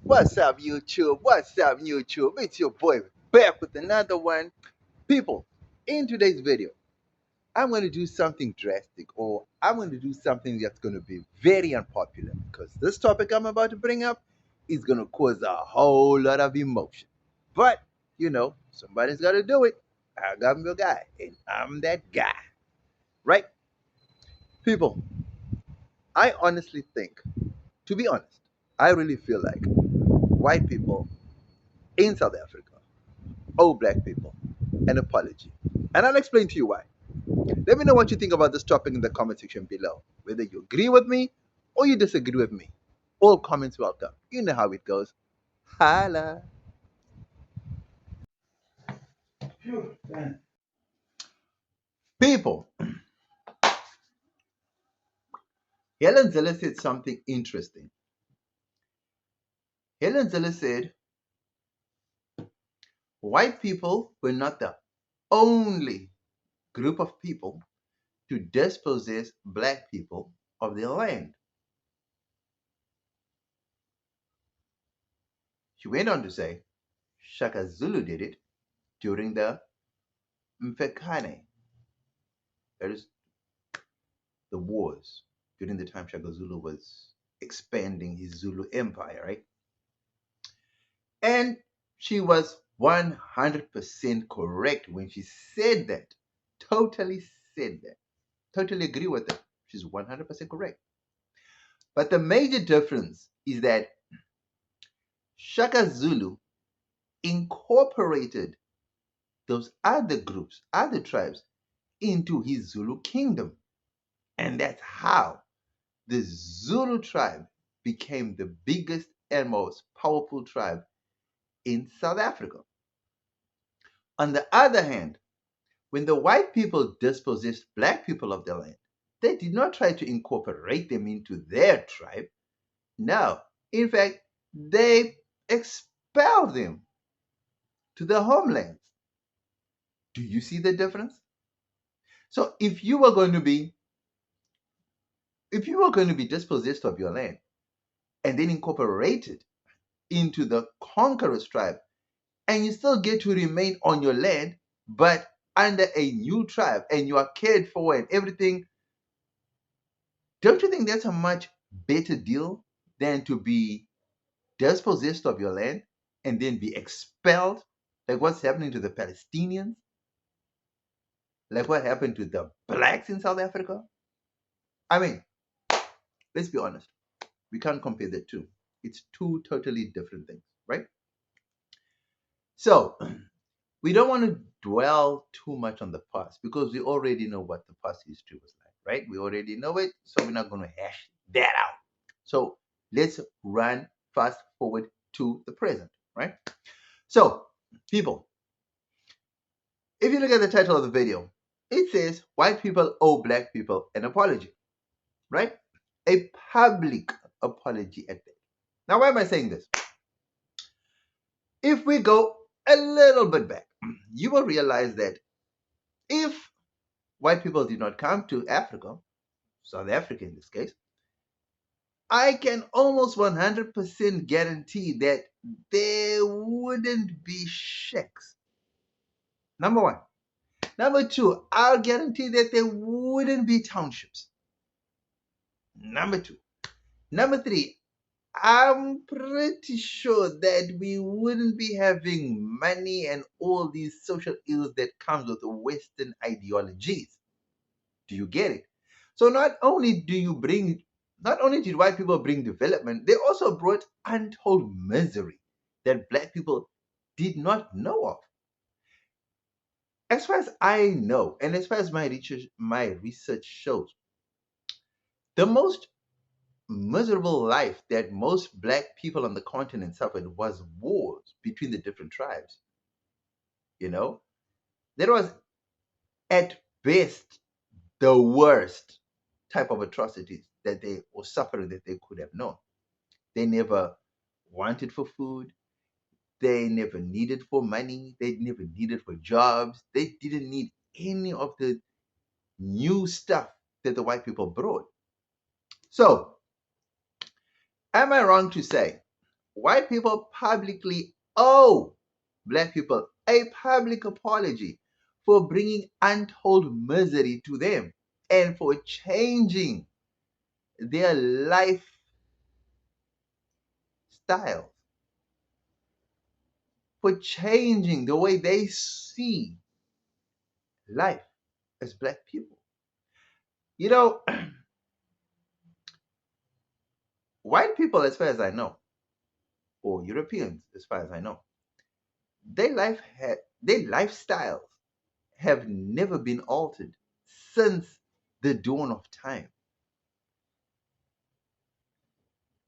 What's up, YouTube? What's up, YouTube? It's your boy back with another one. People, in today's video, I'm going to do something drastic, or I'm going to do something that's going to be very unpopular because this topic I'm about to bring up is going to cause a whole lot of emotion. But, somebody's got to do it. I'm your guy, and I'm that guy, right? People, I honestly think, to be honest, I really feel like white people in South Africa owe black people an apology. And I'll explain to you why. Let me know what you think about this topic in the comment section below. Whether you agree with me or you disagree with me. All comments welcome. You know how it goes. Holla. People, Helen Zeller said something interesting. Helen Zeller said white people were not the only group of people to dispossess black people of their land. She went on to say Shaka Zulu did it during the Mfekane, that is the wars, during the time Shaka Zulu was expanding his Zulu empire, right? And she was 100% correct when she said that. Totally said that. Totally agree with her. She's 100% correct. But the major difference is that Shaka Zulu incorporated those other groups, other tribes, into his Zulu kingdom. And that's how the Zulu tribe became the biggest and most powerful tribe in South Africa. On the other hand, when the white people dispossessed black people of their land, they did not try to incorporate them into their tribe. No, in fact, they expelled them to their homelands. Do you see the difference? So if you were going to be dispossessed of your land and then incorporated into the conqueror's tribe, and you still get to remain on your land, but under a new tribe, and you are cared for and everything, don't you think that's a much better deal than to be dispossessed of your land and then be expelled, like what's happening to the Palestinians, like what happened to the blacks in South Africa? I mean, let's be honest, we can't compare the two. It's two totally different things, right? So, we don't want to dwell too much on the past because we already know what the past history was like, right? We already know it, so we're not going to hash that out. So let's run fast forward to the present, right? So, people, if you look at the title of the video, it says white people owe black people an apology, right? A public apology at that. Now, why am I saying this? If we go a little bit back, you will realize that if white people did not come to Africa, South Africa in this case, I can almost 100% guarantee that there wouldn't be sheikhs. Number one. Number two, I'll guarantee that there wouldn't be townships. Number two. Number three, I'm pretty sure that we wouldn't be having money and all these social ills that comes with Western ideologies. Do you get it? So not only did white people bring development, they also brought untold misery that black people did not know of. As far as I know, and as far as my research shows, the most miserable life that most black people on the continent suffered was wars between the different tribes. You know, there was at best the worst type of atrocities that they or suffering that they could have known. They never wanted for food. They never needed for money. They never needed for jobs. They didn't need any of the new stuff that the white people brought. So, am I wrong to say white people publicly owe black people a public apology for bringing untold misery to them and for changing their lifestyle, for changing the way they see life as black people. You know, white people, as far as I know, or Europeans, as far as I know, their lifestyles have never been altered since the dawn of time.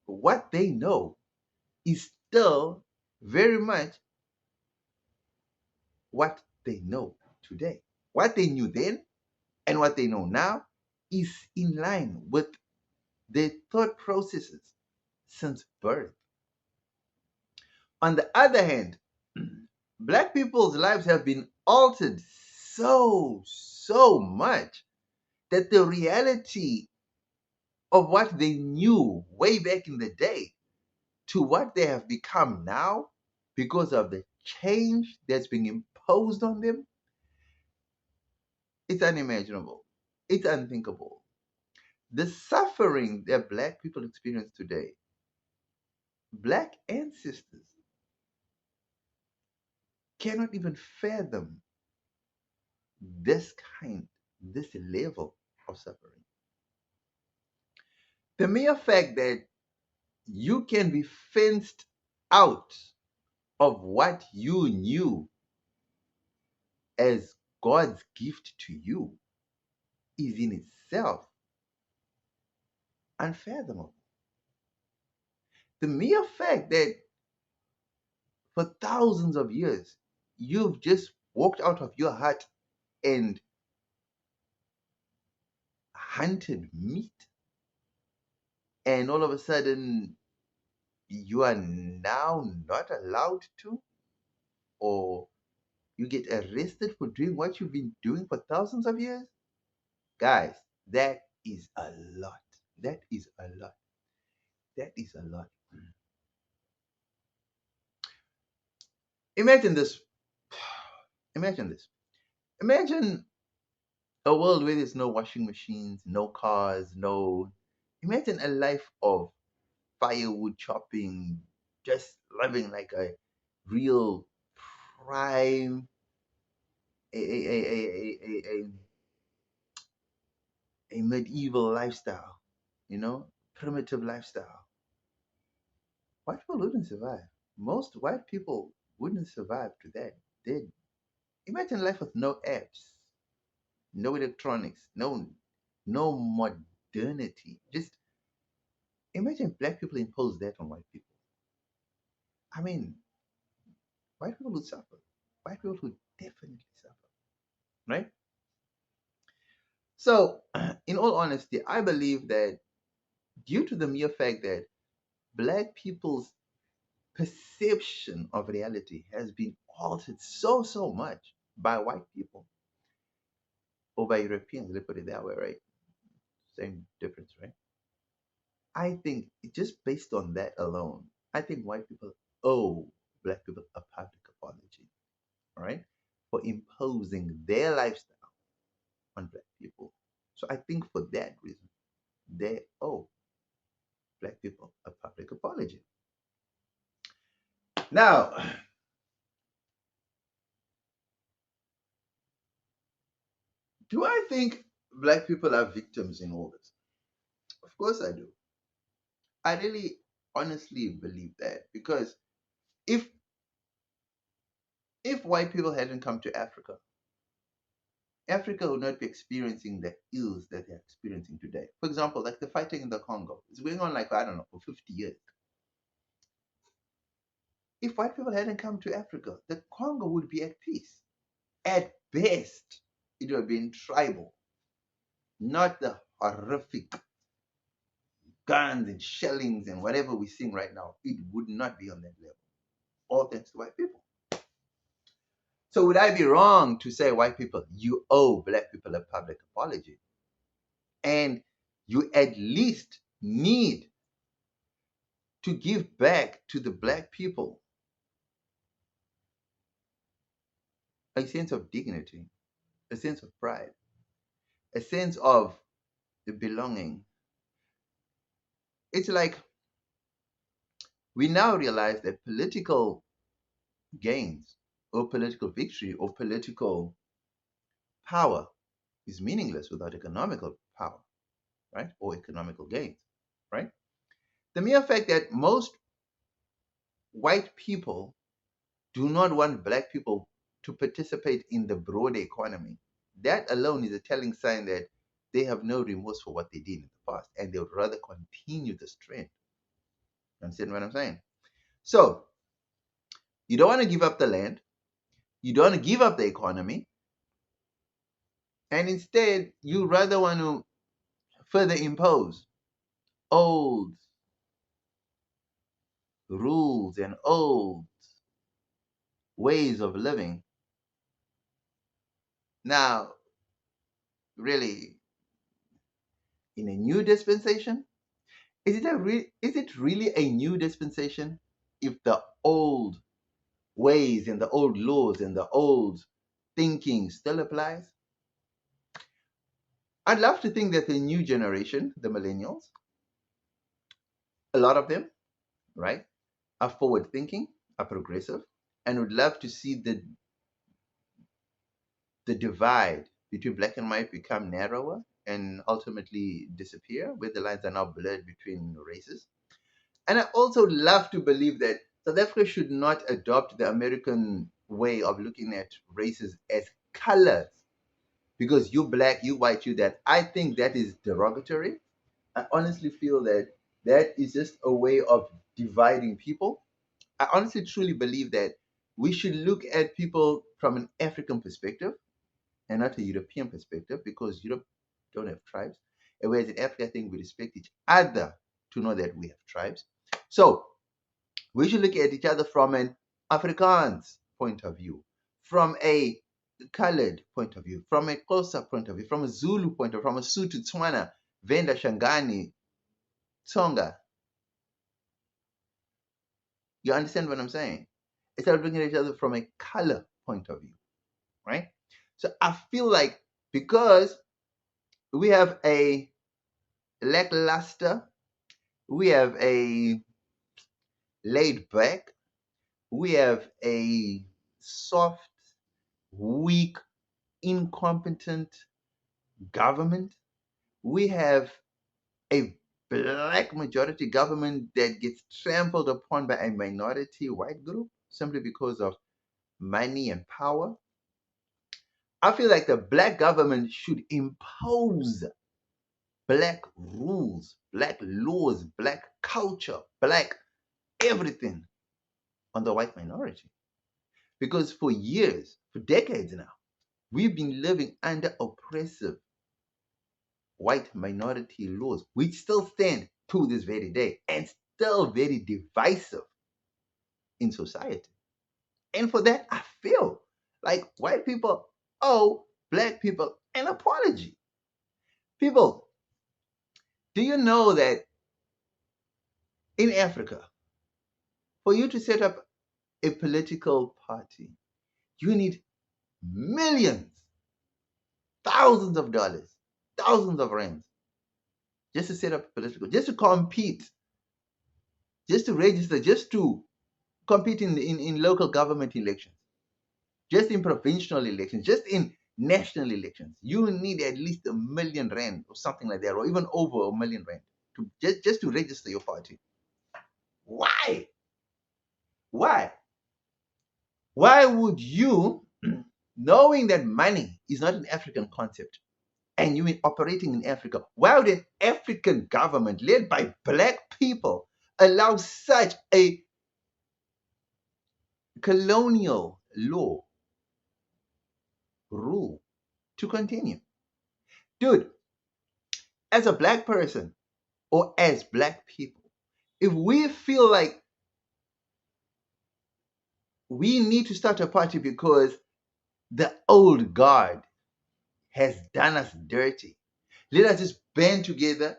What they know is still very much what they know today. What they knew then and what they know now is in line with their thought processes since birth. On the other hand, black people's lives have been altered so much that the reality of what they knew way back in the day to what they have become now because of the change that's being imposed on them, it's unimaginable. It's unthinkable. The suffering that black people experience today, black ancestors cannot even fathom this kind, this level of suffering. The mere fact that you can be fenced out of what you knew as God's gift to you is in itself unfathomable. The mere fact that for thousands of years you've just walked out of your hut and hunted meat, and all of a sudden you are now not allowed to, or you get arrested for doing what you've been doing for thousands of years, guys, that is a lot. That is a lot. That is a lot. Imagine this. Imagine this. Imagine a world where there's no washing machines, no cars, no. Imagine a life of firewood chopping, just living like a real prime, a medieval lifestyle, primitive lifestyle. White people wouldn't survive. Most white people wouldn't survive to that. They'd imagine life with no apps, no electronics, no modernity. Just imagine black people impose that on white people. I mean, white people would suffer. White people would definitely suffer, right? So, in all honesty, I believe that due to the mere fact that black people's perception of reality has been altered so much by white people or by Europeans, let's put it that way, right? Same difference, right? I think just based on that alone, I think white people owe black people a public apology, all right, for imposing their lifestyle on black people. So I think for that reason, they owe black people a public apology. Now, do I think black people are victims in all this? Of course I do. I really honestly believe that because if white people hadn't come to Africa, Africa would not be experiencing the ills that they're experiencing today. For example, like the fighting in the Congo. It's going on like, I don't know, for 50 years. If white people hadn't come to Africa, the Congo would be at peace. At best, it would have been tribal, not the horrific guns and shellings and whatever we're seeing right now. It would not be on that level. All thanks to white people. So would I be wrong to say, white people, you owe black people a public apology? And you at least need to give back to the black people a sense of dignity, a sense of pride, a sense of belonging. It's like we now realize that political gains or political victory or political power is meaningless without economical power, right? Or economical gains, right? The mere fact that most white people do not want black people to participate in the broader economy, that alone is a telling sign that they have no remorse for what they did in the past and they would rather continue this trend. You understand what I'm saying? So, you don't want to give up the land, you don't want to give up the economy, and instead, you rather want to further impose old rules and old ways of living. Now, really, in a new dispensation, is it really a new dispensation if the old ways and the old laws and the old thinking still applies? I'd love to think that the new generation, the millennials, a lot of them, right, are forward thinking, are progressive, and would love to see the divide between black and white become narrower and ultimately disappear, where the lines are now blurred between races. And I also love to believe that South Africa should not adopt the American way of looking at races as colors. Because you black, you white, you that. I think that is derogatory. I honestly feel that that is just a way of dividing people. I honestly truly believe that we should look at people from an African perspective and not a European perspective because Europe don't have tribes. And whereas in Africa, I think we respect each other to know that we have tribes. So we should look at each other from an Afrikaans point of view, from a colored point of view, from a Xhosa point of view, from a Zulu point of view, from a Sotho, Tswana, Venda, Shangani, Tsonga. You understand what I'm saying? Instead of looking at each other from a color point of view, right? So I feel like because we have a lackluster, we have a laid back, we have a soft, weak, incompetent government. We have a black majority government that gets trampled upon by a minority white group simply because of money and power. I feel like the black government should impose black rules, black laws, black culture, black everything on the white minority. Because for years, for decades now, we've been living under oppressive white minority laws, which still stand to this very day and still very divisive in society. And for that, I feel like white people owe black people an apology. People, do you know that in Africa, for you to set up a political party, you need millions, thousands of dollars, thousands of rands just to set up a political, just to compete, just to register, just to compete in local government elections, just in provincial elections, just in national elections. You need at least R1 million or something like that, or even over R1 million to just to register your party. Why? Why? Why would you, knowing that money is not an African concept, and you are operating in Africa, why would an African government led by black people allow such a colonial law rule to continue? Dude, as a black person or as black people, if we feel like we need to start a party because the old guard has done us dirty, let us just band together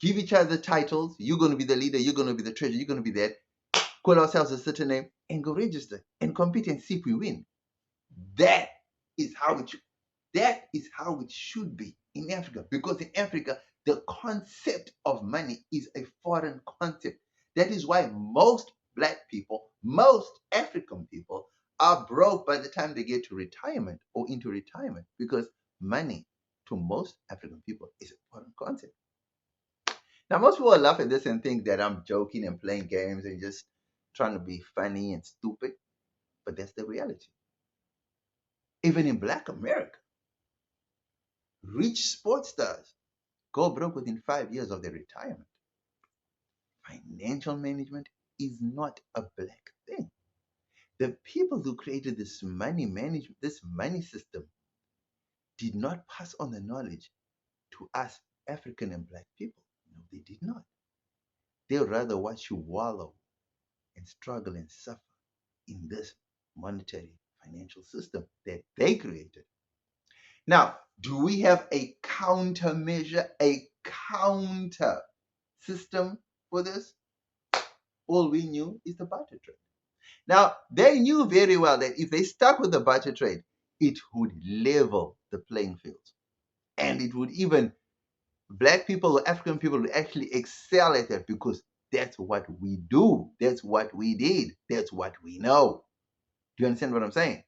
give each other titles. You're going to be the leader, you're going to be the treasurer, you're going to be that. Call ourselves a certain name and go register and compete and see if we win. That is how it should, that is how it should be in Africa. Because in Africa, the concept of money is a foreign concept. That is why most black people, most African people are broke by the time they get to retirement or into retirement, because money to most African people is a foreign concept. Now, most people laugh at this and think that I'm joking and playing games and just trying to be funny and stupid, but that's the reality. Even in Black America, rich sports stars go broke within 5 years of their retirement. Financial management is not a black thing. The people who created this money management, this money system, did not pass on the knowledge to us African and black people. No, they did not. They would rather watch you wallow and struggle and suffer in this monetary financial system that they created. Now, do we have a countermeasure, a counter system for this? All we knew is the barter trade. Now, they knew very well that if they stuck with the barter trade, it would level the playing field. And it would even, black people or African people would actually excel at it, because that's what we do. That's what we did. That's what we know. Do you understand what I'm saying?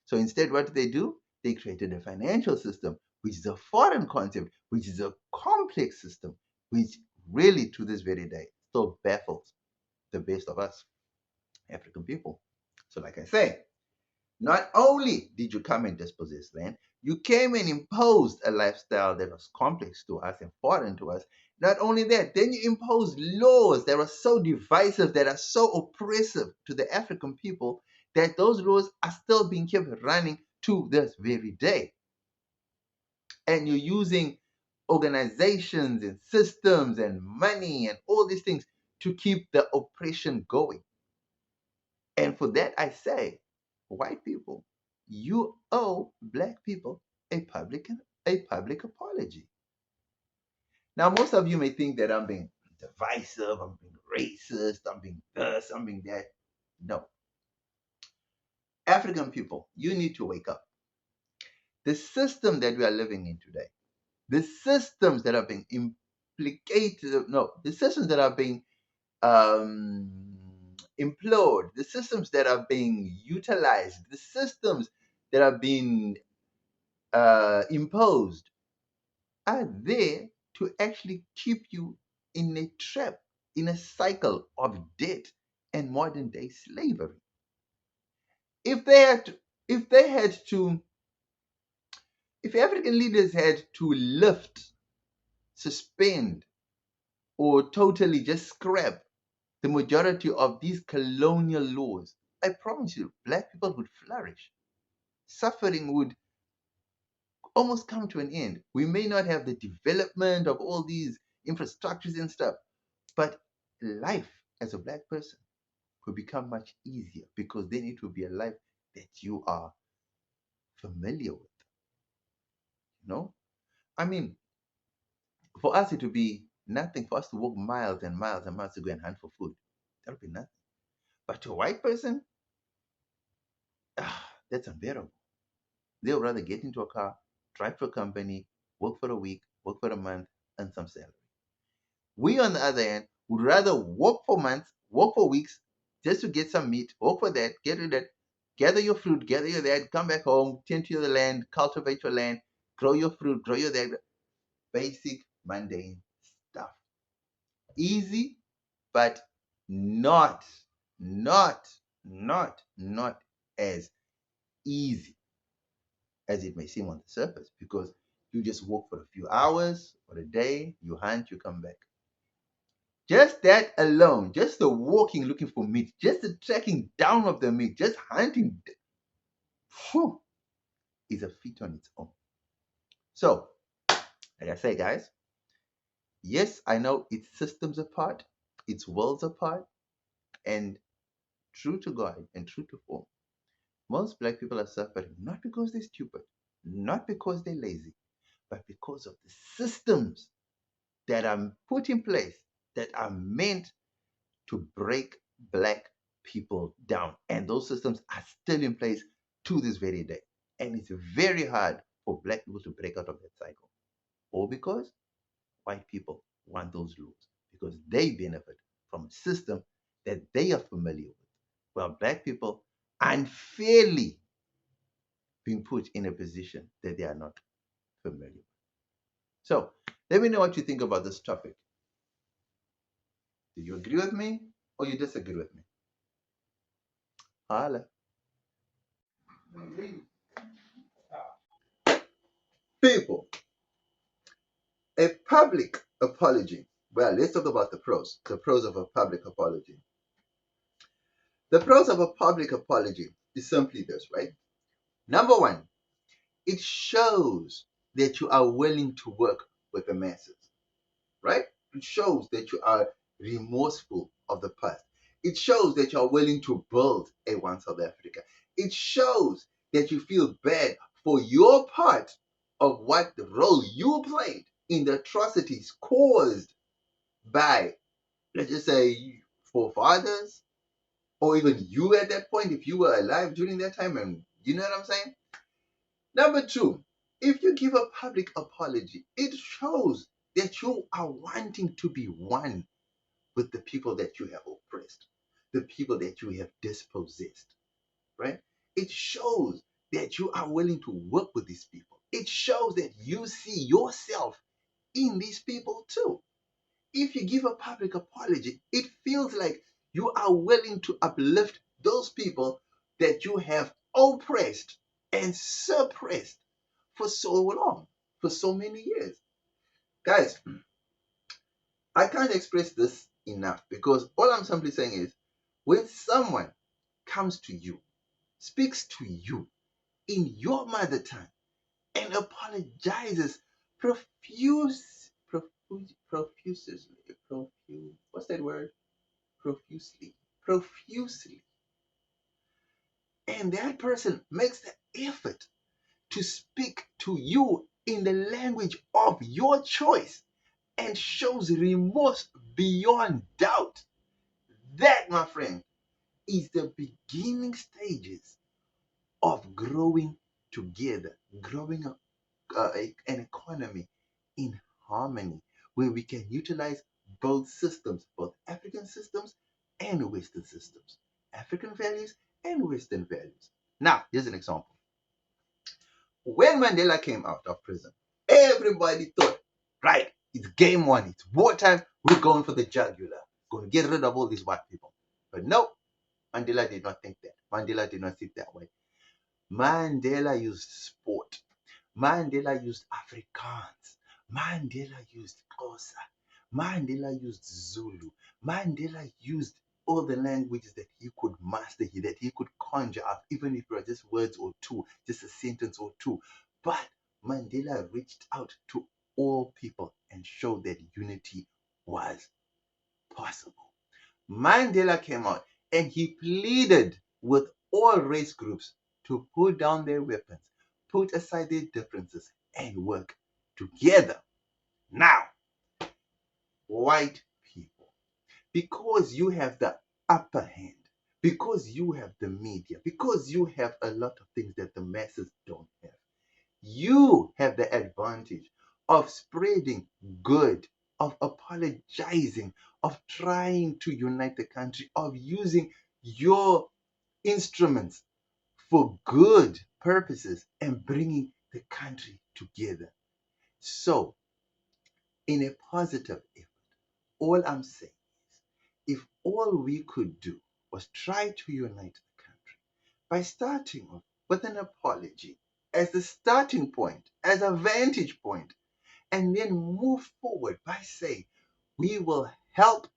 So instead, what did they do? They created a financial system, which is a foreign concept, which is a complex system, which really to this very day still baffles the best of us African people. So, like I say, not only did you come and dispossess land, you came and imposed a lifestyle that was complex to us and foreign to us. Not only that, then you imposed laws that are so divisive, that are so oppressive to the African people, that those laws are still being kept running to this very day. And you're using organizations and systems and money and all these things to keep the oppression going. And for that, I say, white people, you owe black people a public apology. Now, most of you may think that I'm being divisive, I'm being racist, I'm being this, I'm being that. No. African people, you need to wake up. The system that we are living in today, the systems that are being implicated, no, the systems that are being implode, the systems that are being utilized, the systems that are being imposed are there to actually keep you in a trap, in a cycle of debt and modern day slavery. If they had to, if they had to, if African leaders had to lift, suspend, or totally just scrap the majority of these colonial laws, I promise you, black people would flourish. Suffering would almost come to an end. We may not have the development of all these infrastructures and stuff, but life as a black person could become much easier, because then it will be a life that you are familiar with. You know? I mean, for us, it would be nothing for us to walk miles and miles and miles to go and hunt for food. That would be nothing. But to a white person, that's unbearable. They would rather get into a car, drive for a company, work for a week, work for a month, and some salary. We, on the other hand, would rather work for months, work for weeks, just to get some meat, work for that, get rid of that, gather your fruit, gather your that, come back home, tend to the land, cultivate your land, grow your fruit, grow your that. Basic, mundane stuff. Easy, but not, not, not as easy as it may seem on the surface, because you just work for a few hours or a day, you hunt, you come back. Just that alone, just the walking looking for meat, just the tracking down of the meat, just hunting, whew, is a feat on its own. So, like I say, guys, yes, I know it's systems apart, it's worlds apart, and true to God and true to form, most black people are suffering not because they're stupid, not because they're lazy, but because of the systems that are put in place that are meant to break black people down. And those systems are still in place to this very day. And it's very hard for black people to break out of that cycle. All because white people want those laws, because they benefit from a system that they are familiar with, while black people unfairly being put in a position that they are not familiar with. So let me know what you think about this topic. Do you agree with me or you disagree with me? Holla. People, a public apology. Well, let's talk about the pros. The pros of a public apology. The pros of a public apology is simply this, right? Number one, it shows that you are willing to work with the masses, right? It shows that you are remorseful of the past. It shows that you are willing to build a One South Africa. It shows that you feel bad for your part of what the role you played in the atrocities caused by, let's just say, forefathers, or even you at that point, if you were alive during that time, and you know what I'm saying? Number two, if you give a public apology, it shows that you are wanting to be one with the people that you have oppressed, the people that you have dispossessed, right? It shows that you are willing to work with these people. It shows that you see yourself in these people too. If you give a public apology, it feels like you are willing to uplift those people that you have oppressed and suppressed for so long, for so many years. Guys, I can't express this enough because all I'm simply saying is when someone comes to you, speaks to you in your mother tongue, and apologizes profusely, what's that word? Profusely. And that person makes the effort to speak to you in the language of your choice and shows remorse beyond doubt. That, my friend, is the beginning stages of growing together, growing an economy in harmony where we can utilize both systems, both African systems and Western systems, African values and Western values. Now, here's an example. When Mandela came out of prison, everybody thought, right, it's game one, it's wartime, we're going for the jugular, going to get rid of all these white people. But no, Mandela did not think that. Mandela did not think that way. Mandela used sport. Mandela used Afrikaans. Mandela used Xhosa. Mandela used Zulu. Mandela used all the languages that he could master, that he could conjure up, even if it were just words or two, just a sentence or two. But Mandela reached out to all people and showed that unity was possible. Mandela came out and he pleaded with all race groups to put down their weapons, put aside their differences, and work together. Now, white people, because you have the upper hand, because you have the media, because you have a lot of things that the masses don't have, you have the advantage of spreading good, of apologizing, of trying to unite the country, of using your instruments for good purposes and bringing the country together. So, in a positive effort, all I'm saying is if all we could do was try to unite the country by starting off with an apology as the starting point, as a vantage point, and then move forward by saying we will help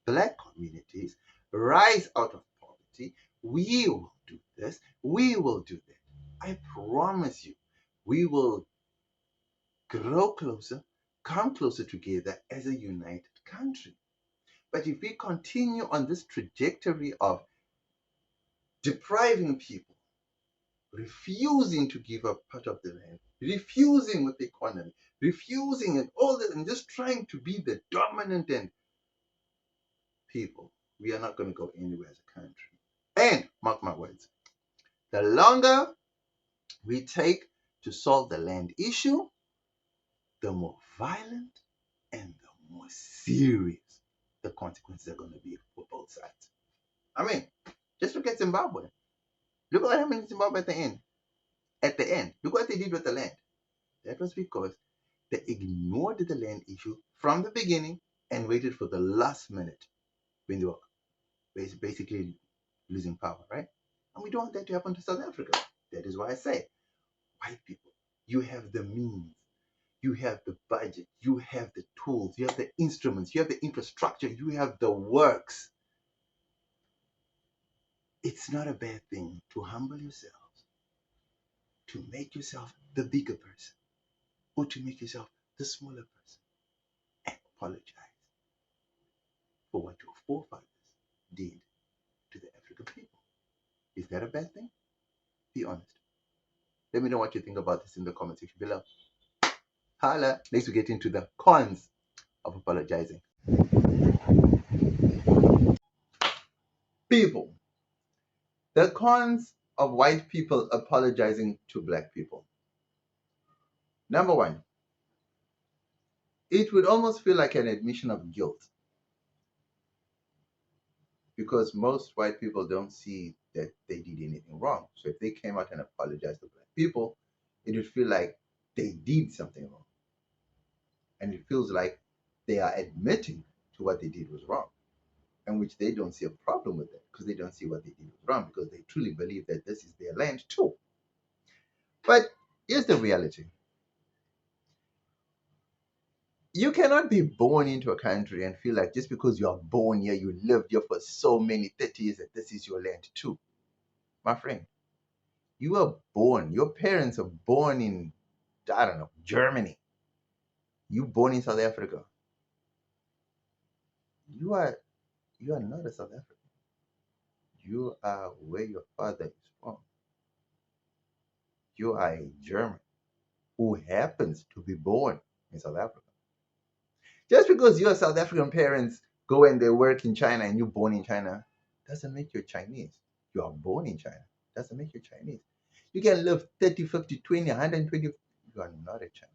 black communities rise out of poverty. We will do this. We will do that. I promise you, we will grow closer, come closer together as a united country. But if we continue on this trajectory of depriving people, refusing to give up part of the land, refusing with the economy, refusing and all that, and just trying to be the dominant and people. We are not going to go anywhere as a country. And mark my words, the longer we take to solve the land issue, the more violent and the more serious the consequences are going to be for both sides. I mean, just look at Zimbabwe. Look at what happened in Zimbabwe at the end. At the end, look what they did with the land. That was because they ignored the land issue from the beginning and waited for the last minute when they were basically losing power, right? And we don't want that to happen to South Africa. That is why I say, white people, you have the means, you have the budget, you have the tools, you have the instruments, you have the infrastructure, you have the works. It's not a bad thing to humble yourselves, to make yourself the bigger person, or to make yourself the smaller person, and apologize for what your forefathers did to the African people. Is that a bad thing? Be honest. Let me know what you think about this in the comment section below. Holla! Next we get into the cons of apologizing. People. The cons of white people apologizing to black people. Number one, it would almost feel like an admission of guilt because most white people don't see that they did anything wrong. So if they came out and apologized to black people, it would feel like they did something wrong. And it feels like they are admitting to what they did was wrong, and which they don't see a problem with it because they don't see what they did was wrong because they truly believe that this is their land too. But here's the reality. You cannot be born into a country and feel like just because you are born here, you lived here for so many 30 years, that this is your land too. My friend, you were born, your parents are born in, I don't know, Germany. You born in South Africa. You are not a South African. You are where your father is from. You are a German who happens to be born in South Africa. Just because your South African parents go and they work in China and you're born in China doesn't make you Chinese. You are born in China. Doesn't make you Chinese. You can live 30, 50, 20, 120. You are not a Chinese.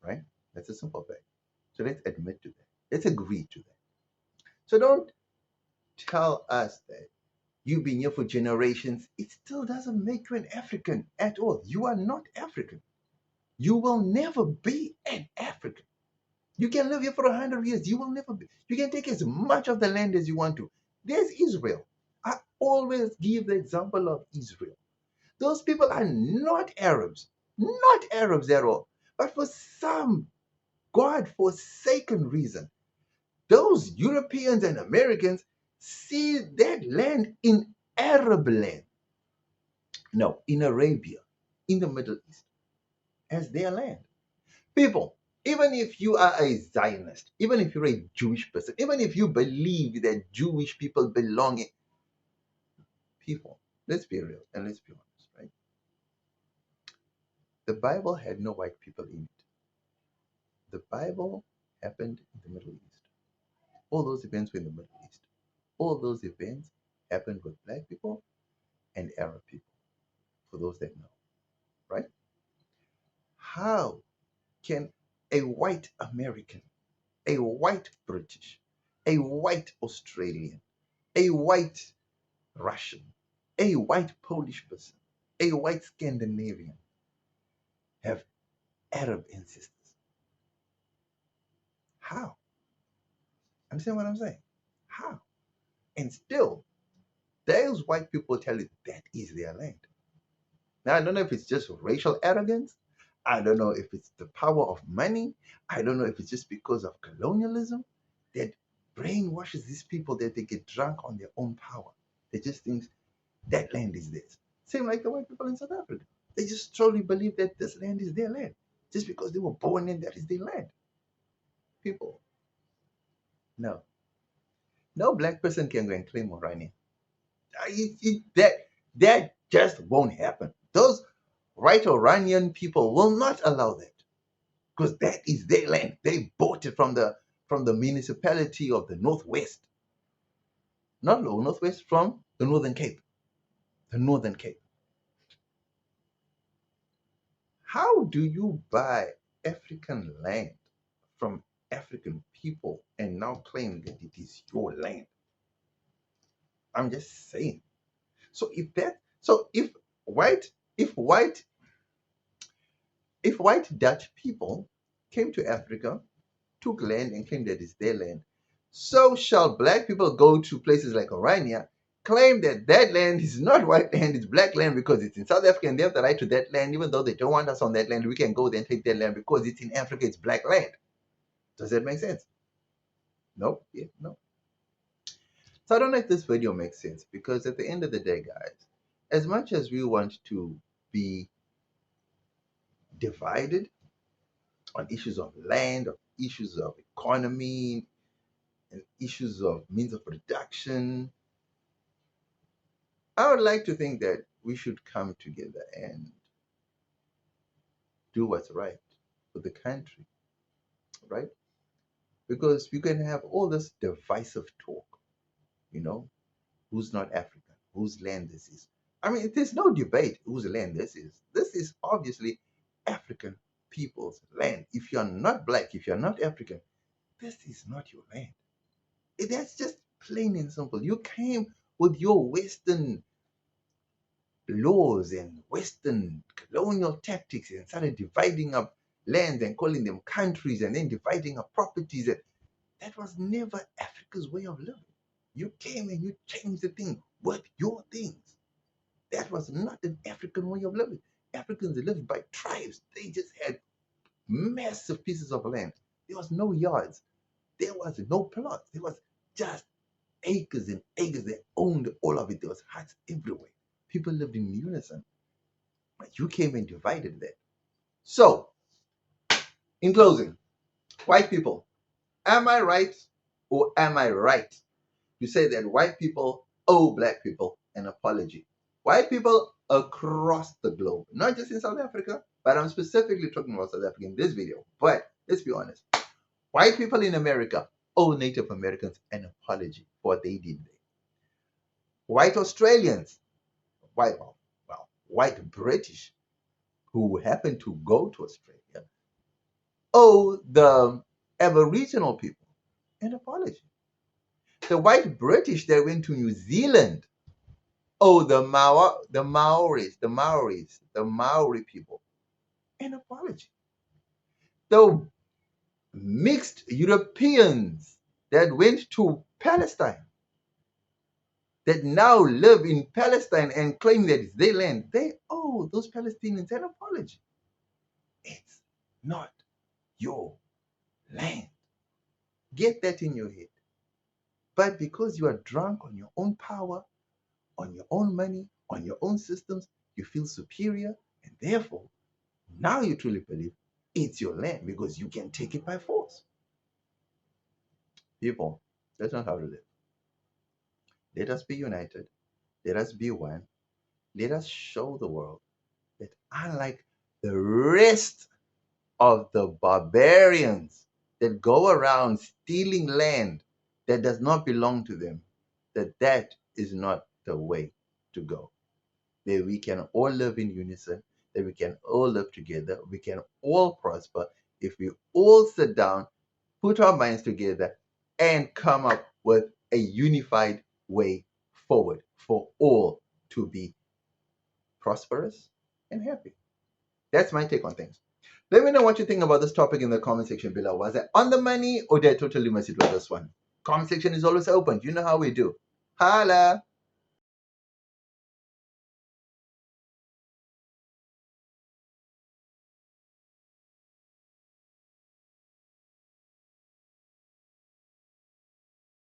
Right? That's a simple fact. So let's admit to that. Let's agree to that. So don't tell us that you've been here for generations. It still doesn't make you an African at all. You are not African. You will never be an African. You can live here for 100 years. You will never be. You can take as much of the land as you want to. There's Israel. I always give the example of Israel. Those people are not Arabs, not Arabs at all. But for some God-forsaken reason, those Europeans and Americans see that land in Arab land. No, in Arabia, in the Middle East, as their land. People, even if you are a Zionist, even if you're a Jewish person, even if you believe that Jewish people belong in people, let's be real and let's be honest, right? The Bible had no white people in it. The Bible happened in the Middle East. All those events were in the Middle East. All those events happened with black people and Arab people, for those that know, right? How can a white American, a white British, a white Australian, a white Russian, a white Polish person, a white Scandinavian have Arab ancestors? How? Understand what I'm saying? How? And still, those white people tell you that is their land. Now, I don't know if it's just racial arrogance. I don't know if it's the power of money. I don't know if it's just because of colonialism that brainwashes these people that they get drunk on their own power. They just think that land is theirs. Same like the white people in South Africa. They just strongly believe that this land is their land just because they were born in that is their land. People, no. No black person can go and claim Orania. That just won't happen. Those right Iranian people will not allow that because that is their land. They bought it from the municipality of the Northwest, not low Northwest, from the Northern Cape. The Northern Cape. How do you buy African land from African people and now claim that it is your land? I'm just saying. So white, if white, if white Dutch people came to Africa, took land and claimed that it's their land, so shall black people go to places like Orania, claim that that land is not white land, it's black land because it's in South Africa and they have the right to that land, even though they don't want us on that land. We can go there and take that land because it's in Africa, it's black land. Does that make sense? No? Yeah, no. So I don't know if this video makes sense because at the end of the day, guys, as much as we want to be divided on issues of land, of issues of economy, and issues of means of production, I would like to think that we should come together and do what's right for the country, right? Because you can have all this divisive talk, you know, who's not African, whose land this is. I mean, there's no debate whose land this is. This is obviously African people's land. If you're not black, if you're not African, this is not your land. That's just plain and simple. You came with your Western laws and Western colonial tactics and started dividing up lands and calling them countries and then dividing up properties. And that was never Africa's way of living. You came and you changed the thing with your things. That was not an African way of living. Africans lived by tribes. They just had massive pieces of land. There was no yards. There was no plots. There was just acres and acres. They owned all of it. There was huts everywhere. People lived in unison. But you came and divided that. So, in closing, white people, am I right or am I right to say that white people owe black people an apology? White people across the globe, not just in South Africa, but I'm specifically talking about South Africa in this video. But let's be honest, white people in America owe Native Americans an apology for what they did there. White Australians, white British who happen to go to Australia owe the Aboriginal people an apology. The white British that went to New Zealand owe the Maori people an apology. The mixed Europeans that went to Palestine, that now live in Palestine and claim that it's their land, they owe those Palestinians an apology. It's not your land. Get that in your head. But because you are drunk on your own power, on your own money, on your own systems, you feel superior, and therefore, now you truly believe it's your land because you can take it by force. People, that's not how to live. Let us be united. Let us be one. Let us show the world that unlike the rest of the barbarians that go around stealing land that does not belong to them, that is not the way to go. That we can all live in unison, that we can all live together, we can all prosper if we all sit down, put our minds together, and come up with a unified way forward for all to be prosperous and happy. That's my take on things. Let me know what you think about this topic in the comment section below. Was I on the money or did I totally miss it with this one? Comment section is always open. You know how we do. Holla!